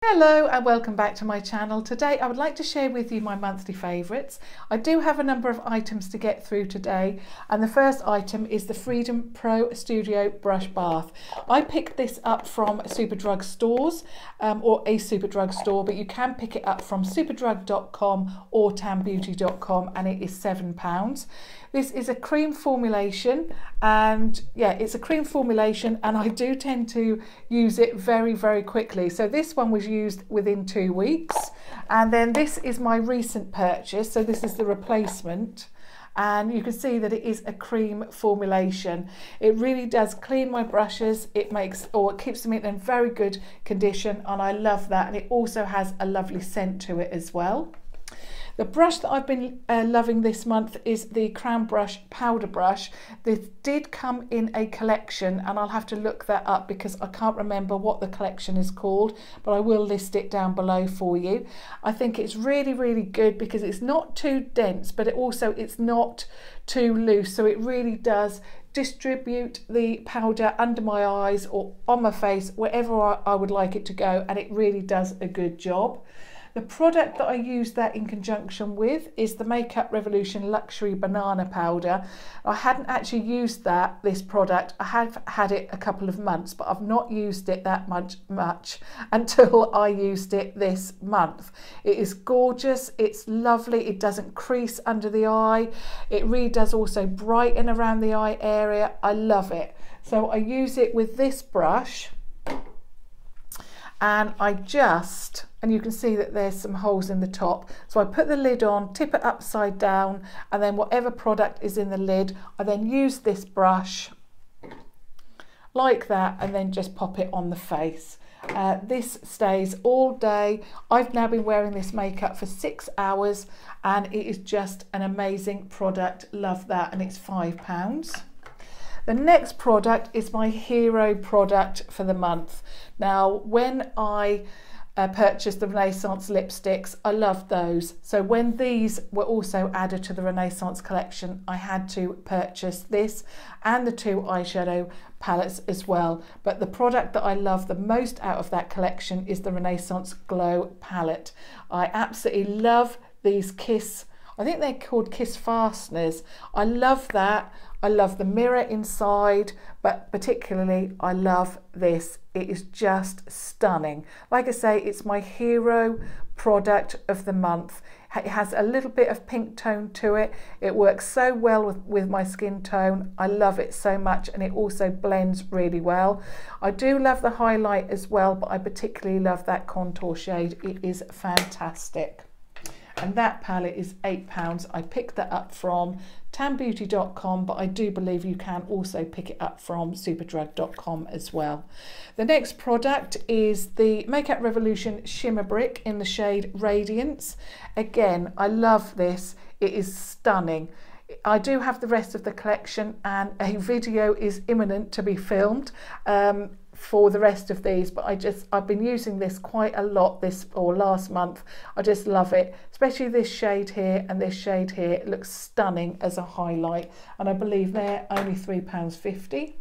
Hello and welcome back to my channel. Today I would like to share with you my monthly favourites. I do have a number of items to get through today, and the first item is the Freedom Pro Studio Brush Bath. I picked this up from Superdrug stores or a Superdrug store, but you can pick it up from superdrug.com or tanbeauty.com, and it is £7. This is a cream formulation, and yeah, it's a cream formulation, and I do tend to use it very quickly. So this one was used within 2 weeks, and then this is my recent purchase. So this is the replacement, and you can see that it is a cream formulation. It really does clean my brushes. It keeps them in very good condition, and I love that. And it also has a lovely scent to it as well. The brush that I've been loving this month is the Crown Brush Powder Brush. This did come in a collection, and I'll have to look that up because I can't remember what the collection is called, but I will list it down below for you. I think it's really good because it's not too dense, but it's not too loose, so it really does distribute the powder under my eyes or on my face, wherever I would like it to go, and it really does a good job. The product that I use that in conjunction with is the Makeup Revolution Luxury Banana Powder. I hadn't actually used this product. I have had it a couple of months, but I've not used it that much until I used it this month. It is gorgeous, it's lovely, it doesn't crease under the eye. It really does also brighten around the eye area. I love it. So I use it with this brush, and and you can see that there's some holes in the top. So I put the lid on, tip it upside down, and then whatever product is in the lid, I then use this brush like that, and then just pop it on the face. This stays all day. I've now been wearing this makeup for 6 hours, and it is just an amazing product. Love that, and it's £5. The next product is my hero product for the month. Now, when I purchased the Renaissance lipsticks, I loved those. So when these were also added to the Renaissance collection, I had to purchase this and the 2 eyeshadow palettes as well. But the product that I love the most out of that collection is the Renaissance Glow palette. I absolutely love these I think they're called Kiss fasteners. I love that. I love the mirror inside, but particularly I love this. It is just stunning. Like I say, it's my hero product of the month. It has a little bit of pink tone to it. It works so well with my skin tone. I love it so much, and it also blends really well. I do love the highlight as well, but I particularly love that contour shade. It is fantastic. And that palette is £8. I picked that up from tanbeauty.com, but I do believe you can also pick it up from superdrug.com as well. The next product is the Makeup Revolution Shimmer Brick in the shade Radiance. Again, I love this. It is stunning. I do have the rest of the collection, and a video is imminent to be filmed for the rest of these, but I've been using this quite a lot last month. I just love it, especially this shade here and this shade here. It looks stunning as a highlight, and I believe they're only £3.50.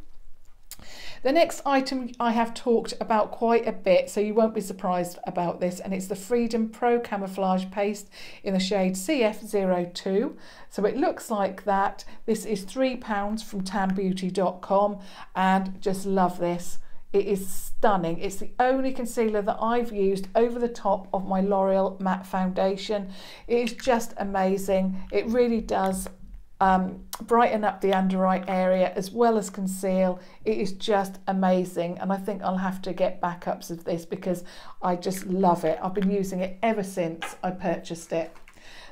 The next item I have talked about quite a bit, so you won't be surprised about this, and it's the Freedom Pro Camouflage Paste in the shade CF02. So it looks like that. This is £3 from tanbeauty.com, and just love this. It is stunning. It's the only concealer that I've used over the top of my L'Oreal matte foundation. It is just amazing. It really does brighten up the under eye area as well as conceal. It is just amazing, and I think I'll have to get backups of this because I just love it. I've been using it ever since I purchased it.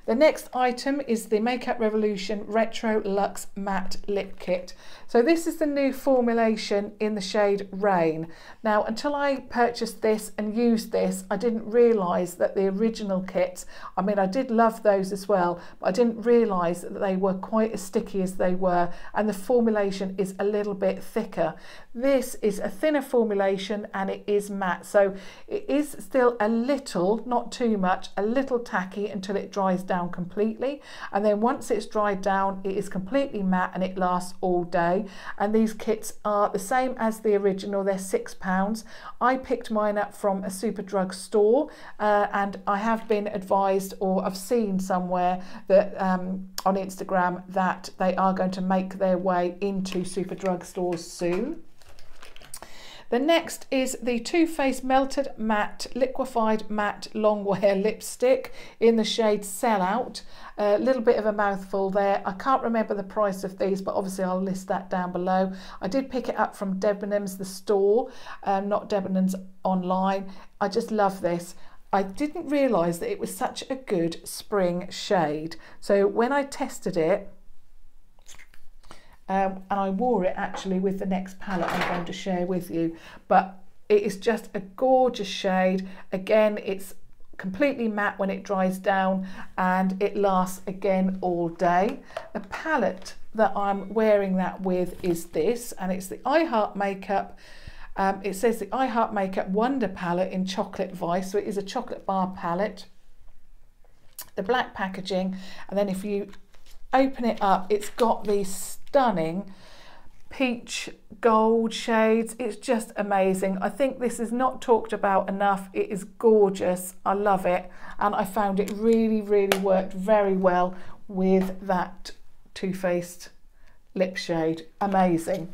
The next item is the Makeup Revolution Retro Luxe Matte Lip Kit. So this is the new formulation in the shade Rain. Now, until I purchased this and used this, I didn't realise that the original kits, I mean, I did love those as well, but I didn't realise that they were quite as sticky as they were, and the formulation is a little bit thicker. This is a thinner formulation, and it is matte, so it is still a little, not too much, a little tacky until it dries down completely, and then once it's dried down it is completely matte and it lasts all day. And these kits are the same as the original, they're £6. I picked mine up from a Superdrug store, and I have been advised, or I've seen somewhere that on Instagram, that they are going to make their way into Superdrug stores soon. The next is the Too Faced Melted Matte Liquified Matte Longwear Lipstick in the shade Sellout. A little bit of a mouthful there. I can't remember the price of these, but obviously I'll list that down below. I did pick it up from Debenhams, the store, not Debenhams online. I just love this. I didn't realise that it was such a good spring shade. So when I tested it, and I wore it actually with the next palette I'm going to share with you, but it is just a gorgeous shade. Again, it's completely matte when it dries down, and it lasts again all day. The palette that I'm wearing that with is this, and it's the I Heart Makeup. It says the I Heart Makeup Wonder Palette in Chocolate Vice, so it is a chocolate bar palette. The black packaging, and then if you open it up, it's got these stunning peach gold shades. It's just amazing. I think this is not talked about enough. It is gorgeous. I love it, and I found it really worked very well with that Too Faced lip shade. Amazing.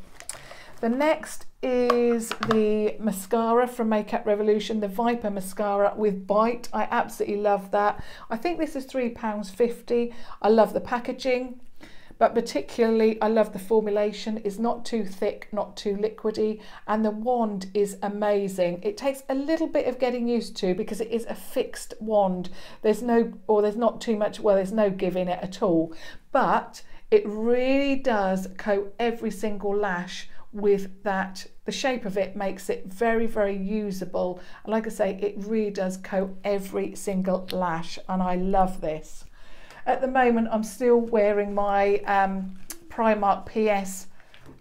The next is the mascara from Makeup Revolution, the Viper mascara with Bite. I absolutely love that. I think this is £3.50. I love the packaging, but particularly I love the formulation. It's not too thick, not too liquidy, and the wand is amazing. It takes a little bit of getting used to because it is a fixed wand. There's not too much, well, there's no give in it at all, but it really does coat every single lash with that. The shape of it makes it very usable, and like I say, it really does coat every single lash, and I love this. At the moment I'm still wearing my Primark PS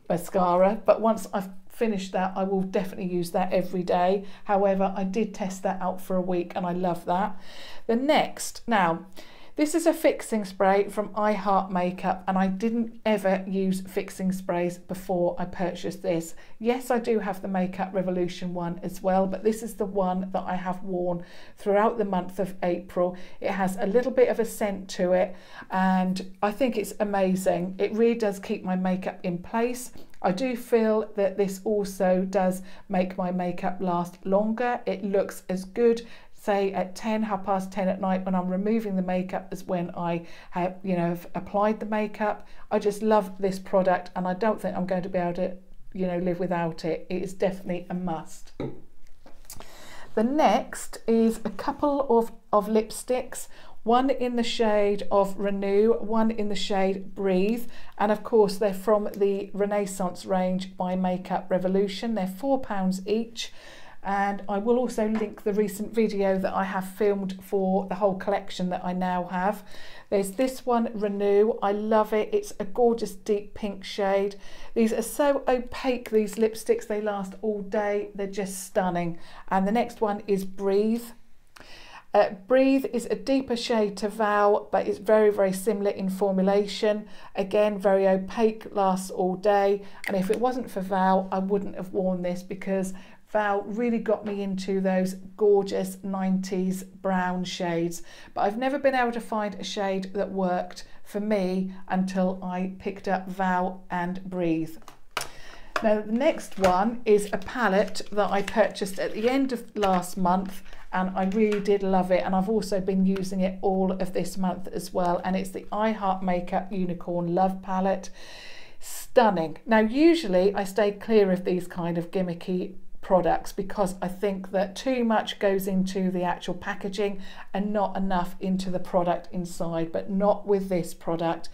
mascara, but once I've finished that I will definitely use that every day. However, I did test that out for a week and I love that. The next, now this is a fixing spray from I Heart Makeup, and I didn't ever use fixing sprays before I purchased this. Yes, I do have the Makeup Revolution one as well, but this is the one that I have worn throughout the month of April. It has a little bit of a scent to it, and I think it's amazing. It really does keep my makeup in place. I do feel that this also does make my makeup last longer. It looks as good, say at 10:30 at night when I'm removing the makeup, as when I have applied the makeup. I just love this product, and I don't think I'm going to be able to live without it. It is definitely a must. The next is a couple of lipsticks, one in the shade of Renew, one in the shade Breathe, and of course they're from the Renaissance range by Makeup Revolution. They're £4 each. And I will also link the recent video that I have filmed for the whole collection that I now have. There's this one, Renew. I love it. It's a gorgeous deep pink shade. These are so opaque, these lipsticks. They last all day. They're just stunning. And the next one is Breathe. Breathe is a deeper shade to Vow, but it's very similar in formulation. Again, very opaque, lasts all day. And if it wasn't for Vow, I wouldn't have worn this, because Vow really got me into those gorgeous 90s brown shades, but I've never been able to find a shade that worked for me until I picked up Vow and Breathe. Now the next one is a palette that I purchased at the end of last month, and I really did love it, and I've also been using it all of this month as well, and it's the I Heart Makeup Unicorn Love palette. Stunning. Now usually I stay clear of these kind of gimmicky products because I think that too much goes into the actual packaging and not enough into the product inside, but not with this product.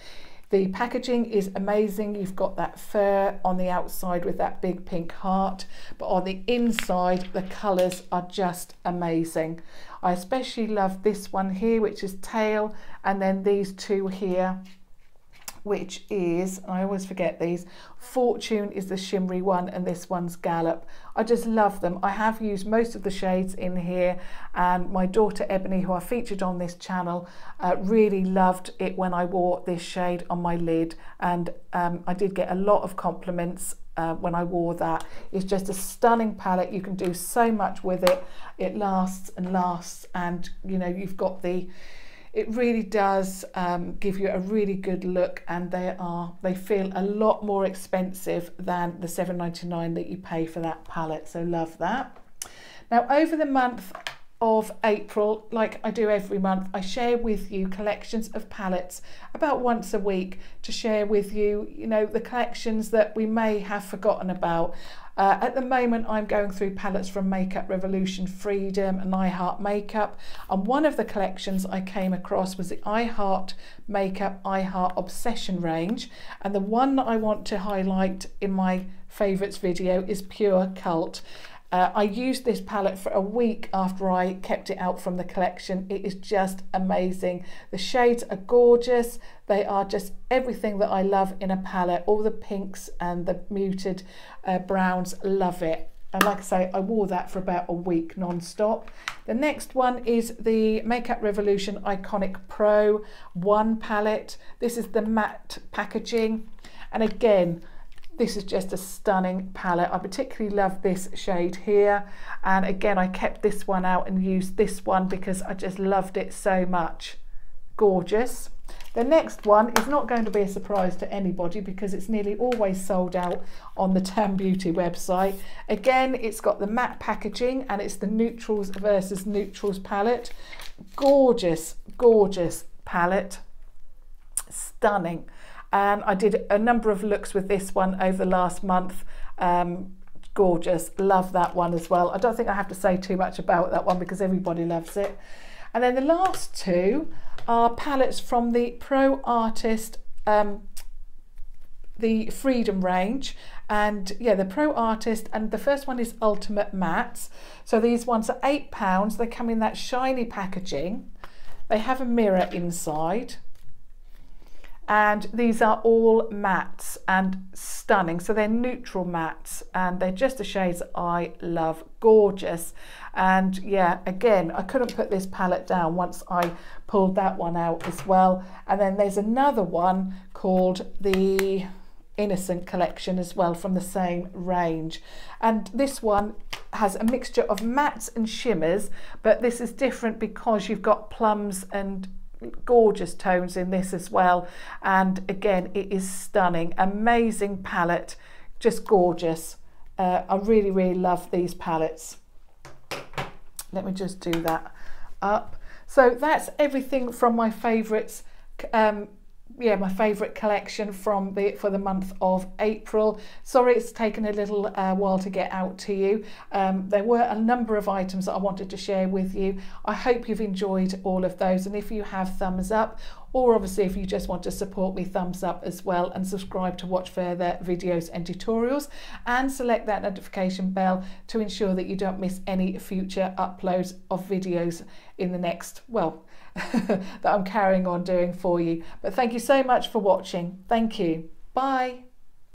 The packaging is amazing. You've got that fur on the outside with that big pink heart, but on the inside the colours are just amazing. I especially love this one here, which is Tail, and then these two here, which is, I always forget these, Fortune is the shimmery one and this one's Gallop. I just love them. I have used most of the shades in here, and my daughter Ebony, who I featured on this channel, really loved it when I wore this shade on my lid, and I did get a lot of compliments when I wore that. It's just a stunning palette. You can do so much with it. It lasts and lasts, and you know, you've got the, it really does give you a really good look, and they feel a lot more expensive than the $7.99 that you pay for that palette, so love that. Now over the month of April, like I do every month, I share with you collections of palettes about once a week to share with you, you know, the collections that we may have forgotten about. At the moment, I'm going through palettes from Makeup Revolution, Freedom and I Heart Makeup, and one of the collections I came across was the I Heart Makeup I Heart Obsession range, and the one that I want to highlight in my favourites video is Pure Cult. I used this palette for a week after I kept it out from the collection. It is just amazing. The shades are gorgeous. They are just everything that I love in a palette. All the pinks and the muted browns, love it. And like I say, I wore that for about a week non-stop. The next one is the Makeup Revolution Iconic Pro 1 palette. This is the matte packaging. And again, this is just a stunning palette. I particularly love this shade here. And again, I kept this one out and used this one because I just loved it so much. Gorgeous. The next one is not going to be a surprise to anybody because it's nearly always sold out on the Tam Beauty website. Again, it's got the matte packaging and it's the Neutrals versus Neutrals palette. Gorgeous, gorgeous palette. Stunning. And I did a number of looks with this one over the last month. Gorgeous, love that one as well. I don't think I have to say too much about that one because everybody loves it. And then the last two are palettes from the Pro Artist, the Freedom range. And yeah, the Pro Artist, and the first one is Ultimate Mattes. So these ones are £8. They come in that shiny packaging. They have a mirror inside. And these are all mattes and stunning, so they're neutral mattes and they're just the shades I love. Gorgeous. And yeah, again, I couldn't put this palette down once I pulled that one out as well. And then there's another one called the Innocent collection as well from the same range, and this one has a mixture of mattes and shimmers, but this is different because you've got plums and gorgeous tones in this as well. And again, it is stunning, amazing palette, just gorgeous. I really, really love these palettes. Let me just do that up. So that's everything from my favorites. Yeah, my favorite collection for the month of April. Sorry it's taken a little while to get out to you. There were a number of items that I wanted to share with you. I hope you've enjoyed all of those, and if you have, thumbs up, or obviously if you just want to support me, thumbs up as well, and subscribe to watch further videos and tutorials, and select that notification bell to ensure that you don't miss any future uploads of videos in the next, well, that I'm carrying on doing for you. But thank you so much for watching. Thank you. Bye.